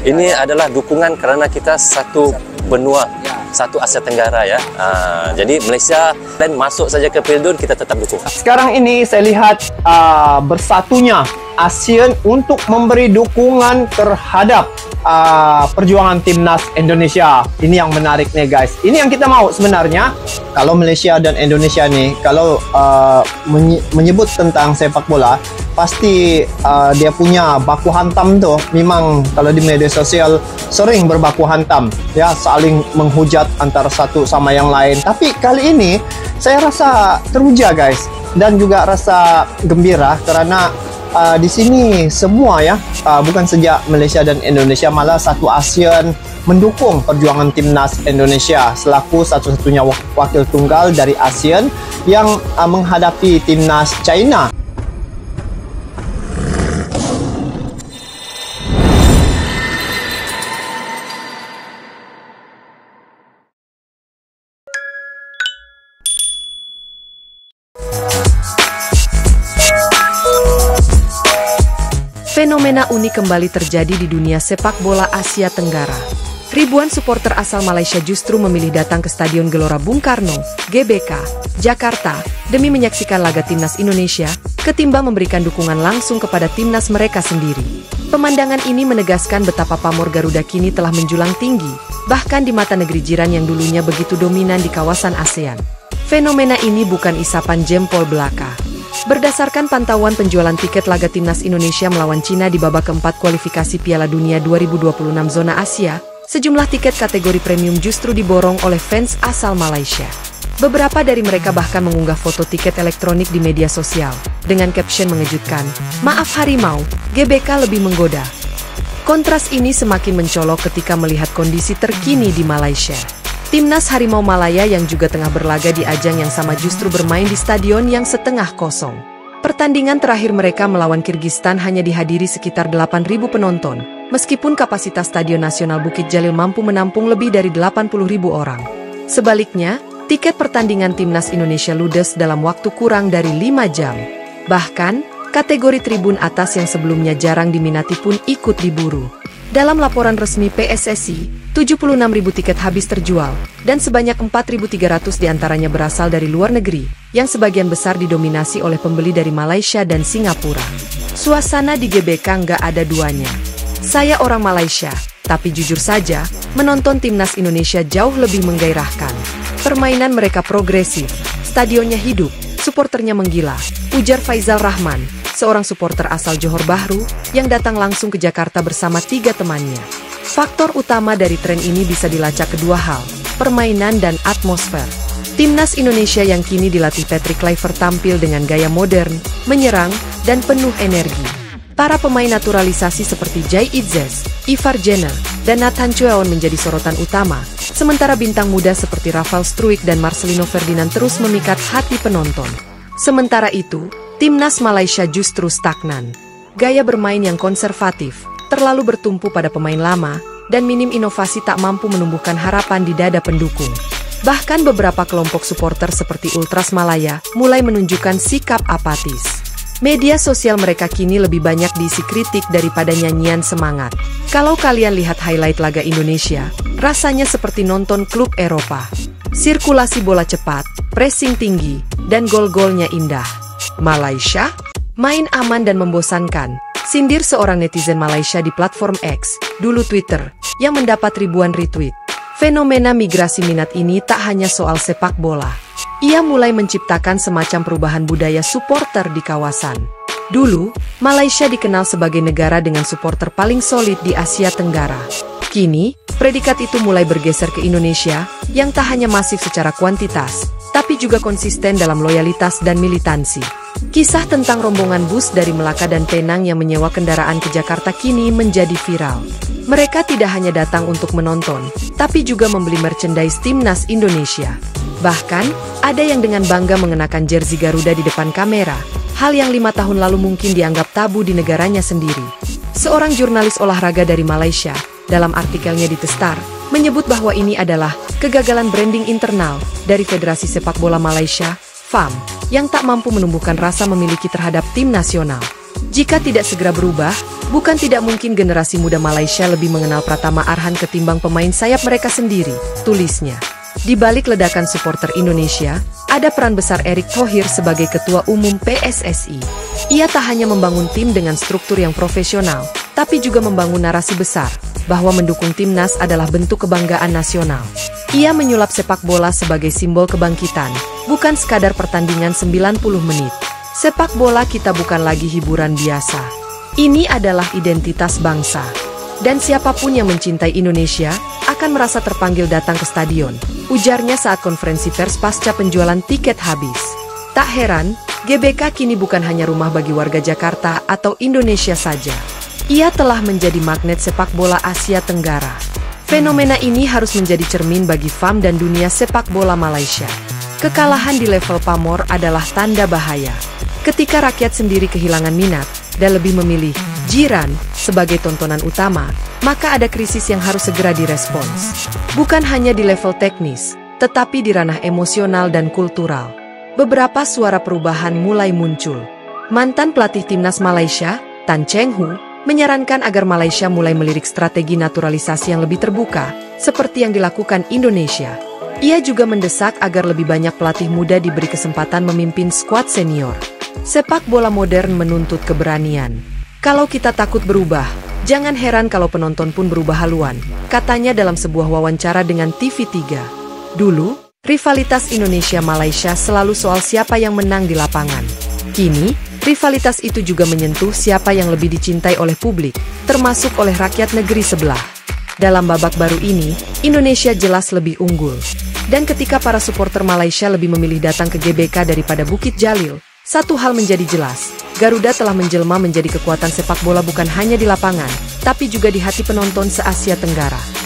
Ini adalah dukungan karena kita satu benua, satu Asia Tenggara ya. Jadi Malaysia dan masuk saja ke Pildun, kita tetap dukung. Sekarang ini saya lihat bersatunya ASEAN untuk memberi dukungan terhadap perjuangan timnas Indonesia. Ini yang menarik nih guys. Ini yang kita mau sebenarnya. Kalau Malaysia dan Indonesia nih, kalau menyebut tentang sepak bola, pasti dia punya baku hantam tuh. Memang kalau di media sosial sering berbaku hantam, ya, saling menghujat antara satu sama yang lain. Tapi kali ini saya rasa teruja guys, dan juga rasa gembira karena di sini semua ya, bukan saja Malaysia dan Indonesia, malah satu ASEAN mendukung perjuangan timnas Indonesia selaku satu-satunya wakil tunggal dari ASEAN yang menghadapi timnas China. Fenomena unik kembali terjadi di dunia sepak bola Asia Tenggara. Ribuan supporter asal Malaysia justru memilih datang ke Stadion Gelora Bung Karno, GBK, Jakarta, demi menyaksikan laga timnas Indonesia, ketimbang memberikan dukungan langsung kepada timnas mereka sendiri. Pemandangan ini menegaskan betapa pamor Garuda kini telah menjulang tinggi, bahkan di mata negeri jiran yang dulunya begitu dominan di kawasan ASEAN. Fenomena ini bukan isapan jempol belaka. Berdasarkan pantauan penjualan tiket laga timnas Indonesia melawan Cina di babak keempat kualifikasi Piala Dunia 2026 zona Asia, sejumlah tiket kategori premium justru diborong oleh fans asal Malaysia. Beberapa dari mereka bahkan mengunggah foto tiket elektronik di media sosial, dengan caption mengejutkan, "Maaf harimau, GBK lebih menggoda." Kontras ini semakin mencolok ketika melihat kondisi terkini di Malaysia. Timnas Harimau Malaya yang juga tengah berlaga di ajang yang sama justru bermain di stadion yang setengah kosong. Pertandingan terakhir mereka melawan Kirgistan hanya dihadiri sekitar 8.000 penonton, meskipun kapasitas Stadion Nasional Bukit Jalil mampu menampung lebih dari 80.000 orang. Sebaliknya, tiket pertandingan timnas Indonesia ludes dalam waktu kurang dari 5 jam. Bahkan, kategori tribun atas yang sebelumnya jarang diminati pun ikut diburu. Dalam laporan resmi PSSI, 76.000 tiket habis terjual, dan sebanyak 4.300 diantaranya berasal dari luar negeri, yang sebagian besar didominasi oleh pembeli dari Malaysia dan Singapura. Suasana di GBK nggak ada duanya. Saya orang Malaysia, tapi jujur saja, menonton timnas Indonesia jauh lebih menggairahkan. Permainan mereka progresif, stadionnya hidup, suporternya menggila, ujar Faizal Rahman, seorang supporter asal Johor Bahru, yang datang langsung ke Jakarta bersama 3 temannya. Faktor utama dari tren ini bisa dilacak kedua hal, permainan dan atmosfer. Timnas Indonesia yang kini dilatih Patrick Kluivert tampil dengan gaya modern, menyerang, dan penuh energi. Para pemain naturalisasi seperti Jai Itzes, Ivar Jenner, dan Nathan Chueon menjadi sorotan utama, sementara bintang muda seperti Rafael Struijk dan Marcelino Ferdinand terus memikat hati penonton. Sementara itu, timnas Malaysia justru stagnan. Gaya bermain yang konservatif, terlalu bertumpu pada pemain lama, dan minim inovasi tak mampu menumbuhkan harapan di dada pendukung. Bahkan beberapa kelompok supporter seperti Ultras Malaya mulai menunjukkan sikap apatis. Media sosial mereka kini lebih banyak diisi kritik daripada nyanyian semangat. Kalau kalian lihat highlight laga Indonesia, rasanya seperti nonton klub Eropa. Sirkulasi bola cepat, pressing tinggi, dan gol-golnya indah. Malaysia? Main aman dan membosankan, sindir seorang netizen Malaysia di platform X, dulu Twitter, yang mendapat ribuan retweet. Fenomena migrasi minat ini tak hanya soal sepak bola. Ia mulai menciptakan semacam perubahan budaya supporter di kawasan. Dulu, Malaysia dikenal sebagai negara dengan supporter paling solid di Asia Tenggara. Kini, predikat itu mulai bergeser ke Indonesia, yang tak hanya masif secara kuantitas, tapi juga konsisten dalam loyalitas dan militansi. Kisah tentang rombongan bus dari Melaka dan Penang yang menyewa kendaraan ke Jakarta kini menjadi viral. Mereka tidak hanya datang untuk menonton, tapi juga membeli merchandise timnas Indonesia. Bahkan, ada yang dengan bangga mengenakan jersey Garuda di depan kamera, hal yang 5 tahun lalu mungkin dianggap tabu di negaranya sendiri. Seorang jurnalis olahraga dari Malaysia, dalam artikelnya di The Star, menyebut bahwa ini adalah kegagalan branding internal dari Federasi Sepak Bola Malaysia, FAM, yang tak mampu menumbuhkan rasa memiliki terhadap tim nasional. Jika tidak segera berubah, Bukan tidak mungkin generasi muda Malaysia lebih mengenal Pratama Arhan ketimbang pemain sayap mereka sendiri, tulisnya. Di balik ledakan supporter Indonesia, ada peran besar Erick Thohir sebagai Ketua Umum PSSI. Ia tak hanya membangun tim dengan struktur yang profesional, tapi juga membangun narasi besar, bahwa mendukung timnas adalah bentuk kebanggaan nasional. Ia menyulap sepak bola sebagai simbol kebangkitan, bukan sekadar pertandingan 90 menit. Sepak bola kita bukan lagi hiburan biasa. Ini adalah identitas bangsa. Dan siapapun yang mencintai Indonesia, akan merasa terpanggil datang ke stadion, ujarnya saat konferensi pers pasca penjualan tiket habis. Tak heran, GBK kini bukan hanya rumah bagi warga Jakarta atau Indonesia saja. Ia telah menjadi magnet sepak bola Asia Tenggara. Fenomena ini harus menjadi cermin bagi FAM dan dunia sepak bola Malaysia. Kekalahan di level pamor adalah tanda bahaya. Ketika rakyat sendiri kehilangan minat, dan lebih memilih jiran sebagai tontonan utama, maka ada krisis yang harus segera direspons. Bukan hanya di level teknis, tetapi di ranah emosional dan kultural. Beberapa suara perubahan mulai muncul. Mantan pelatih timnas Malaysia, Tan Cheng Hu, menyarankan agar Malaysia mulai melirik strategi naturalisasi yang lebih terbuka, seperti yang dilakukan Indonesia. Ia juga mendesak agar lebih banyak pelatih muda diberi kesempatan memimpin skuad senior. Sepak bola modern menuntut keberanian. Kalau kita takut berubah, jangan heran kalau penonton pun berubah haluan, katanya dalam sebuah wawancara dengan TV3. Dulu, rivalitas Indonesia-Malaysia selalu soal siapa yang menang di lapangan. Kini, rivalitas itu juga menyentuh siapa yang lebih dicintai oleh publik, termasuk oleh rakyat negeri sebelah. Dalam babak baru ini, Indonesia jelas lebih unggul. Dan ketika para supporter Malaysia lebih memilih datang ke GBK daripada Bukit Jalil, satu hal menjadi jelas, Garuda telah menjelma menjadi kekuatan sepak bola bukan hanya di lapangan, tapi juga di hati penonton se-Asia Tenggara.